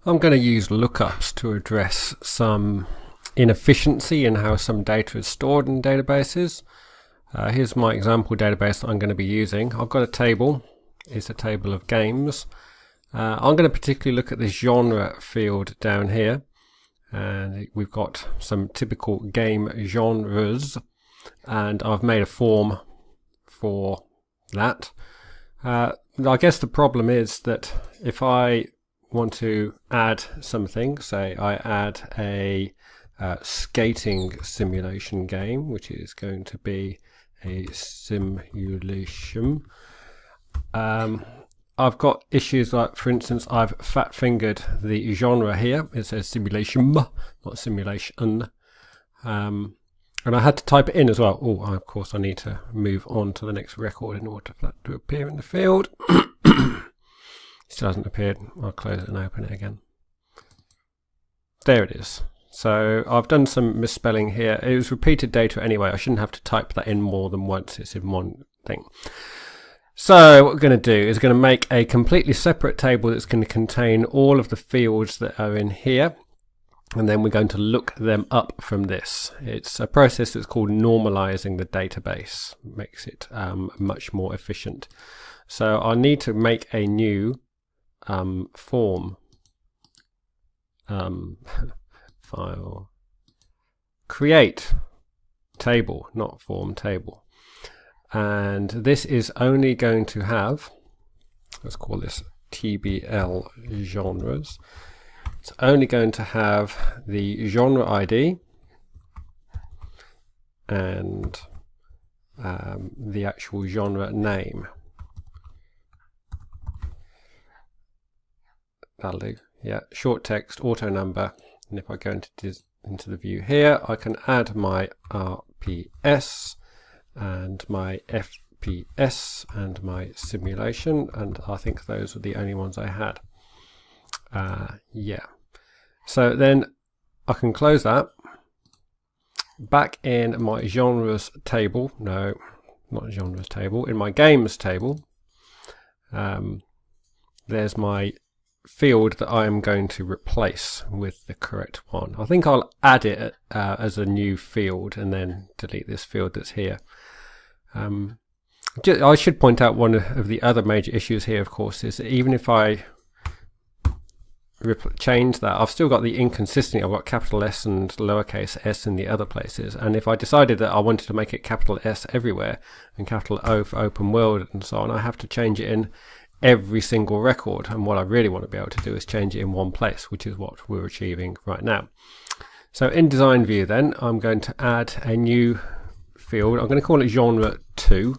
I'm going to use lookups to address some inefficiency in how some data is stored in databases. Here's my example database that I'm going to be using. I've got a table. It's a table of games. I'm going to particularly look at this genre field down here. And we've got some typical game genres. And I've made a form for that. I guess the problem is that if I want to add something, say I add a skating simulation game, which is going to be a simulation. I've got issues like, for instance, I've fat fingered the genre here. It says simulation, not simulation. And I had to type it in as well. Oh, of course, I need to move on to the next record in order for that to appear in the field. Still hasn't appeared. I'll close it and open it again. There it is. So I've done some misspelling here. It was repeated data anyway. I shouldn't have to type that in more than once. It's in one thing. So what we're going to do is going to make a completely separate table that's going to contain all of the fields that are in here. And then we're going to look them up from this. It's a process that's called normalizing the database. Makes it much more efficient. So I need to make a new form. File. Create table, not form, table. And this is only going to have, let's call this TBL genres. It's only going to have the genre ID and the actual genre name. That'll do. Yeah, short text, auto number. And if I go into the view here, I can add my RPS and my FPS and my simulation, and I think those were the only ones I had. Yeah. So then I can close that. Back in my genres table, no, not genres table, in my games table, there's my field that I am going to replace with the correct one. I think I'll add it as a new field and then delete this field that's here. I should point out one of the other major issues here, of course, is that even if I change that, I've still got the inconsistency. I've got capital S and lowercase s in the other places, and if I decided that I wanted to make it capital S everywhere and capital O for open world and so on, I have to change it in every single record, and what I really want to be able to do is change it in one place, which is what we're achieving right now. So in design view then, I'm going to add a new field. I'm going to call it genre 2,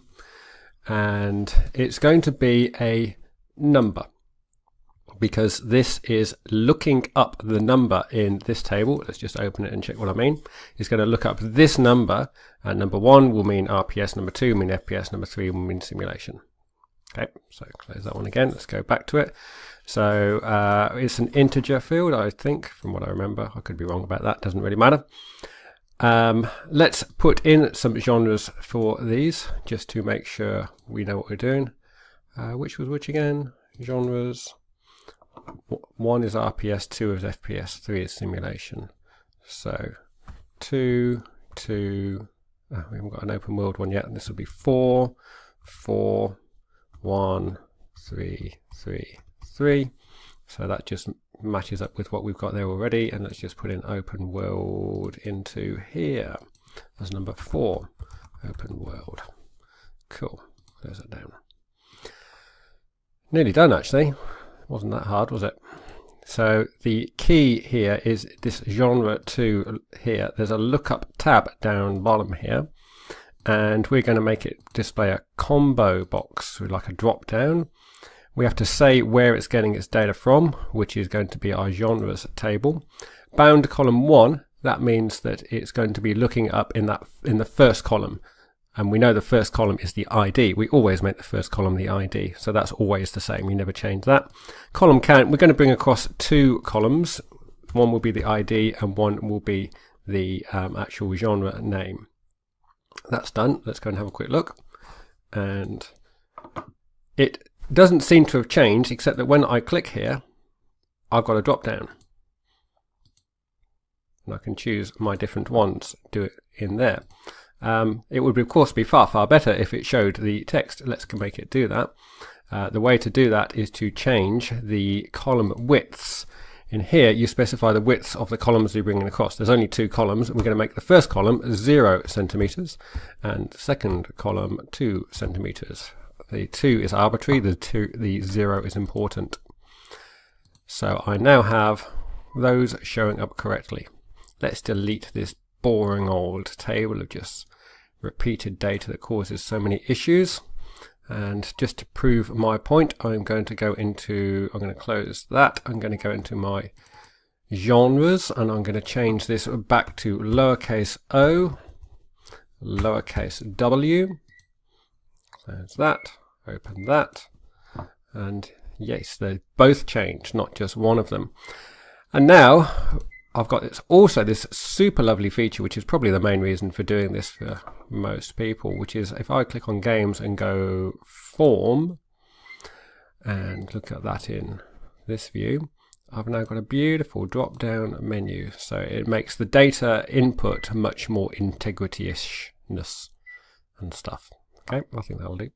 and it's going to be a number, because this is looking up the number in this table. Let's just open it and check what I mean. It's going to look up this number, and number 1 will mean RPS, number 2 will mean FPS, number 3 will mean simulation. Okay, so close that one again. Let's go back to it. So it's an integer field, I think, from what I remember. I could be wrong about that, doesn't really matter. Let's put in some genres for these, just to make sure we know what we're doing. Which was which again? Genres. 1 is RPS, 2 is FPS, 3 is simulation. So 2, we haven't got an open world one yet, and this will be 4, 4, 1, 3, 3, 3. So that just matches up with what we've got there already, and let's just put in open world into here as number 4, open world. Cool, close that down. Nearly done actually. Wasn't that hard, was it? So the key here is this genre 2 here. There's a lookup tab down bottom here, and we're going to make it display a combo box with like a drop down. We have to say where it's getting its data from, which is going to be our genres table. Bound column 1, that means that it's going to be looking up in the first column. And we know the first column is the ID. We always make the first column the ID, so that's always the same. We never change that. Column count, we're going to bring across 2 columns. One will be the ID and one will be the actual genre name. That's done. Let's go and have a quick look. And it doesn't seem to have changed, except that when I click here, I've got a drop down. And I can choose my different ones, do it in there. It would of course be far better if it showed the text. Let's make it do that. The way to do that is to change the column widths. In here you specify the widths of the columns you're bringing across. There's only 2 columns. We're going to make the first column 0 centimeters and the second column 2 centimeters. The 2 is arbitrary, the 0 is important. So I now have those showing up correctly. Let's delete this boring old table of just repeated data that causes so many issues. And just to prove my point, I'm going to close that. I'm going to go into my genres and I'm going to change this back to lowercase o, lowercase w. Close that, open that, and yes, they both changed, not just one of them. And now I've got this super lovely feature, which is probably the main reason for doing this for most people, which is if I click on games and go form and look at that in this view, I've now got a beautiful drop down menu. So it makes the data input much more integrity-ishness and stuff. Okay, I think that'll do.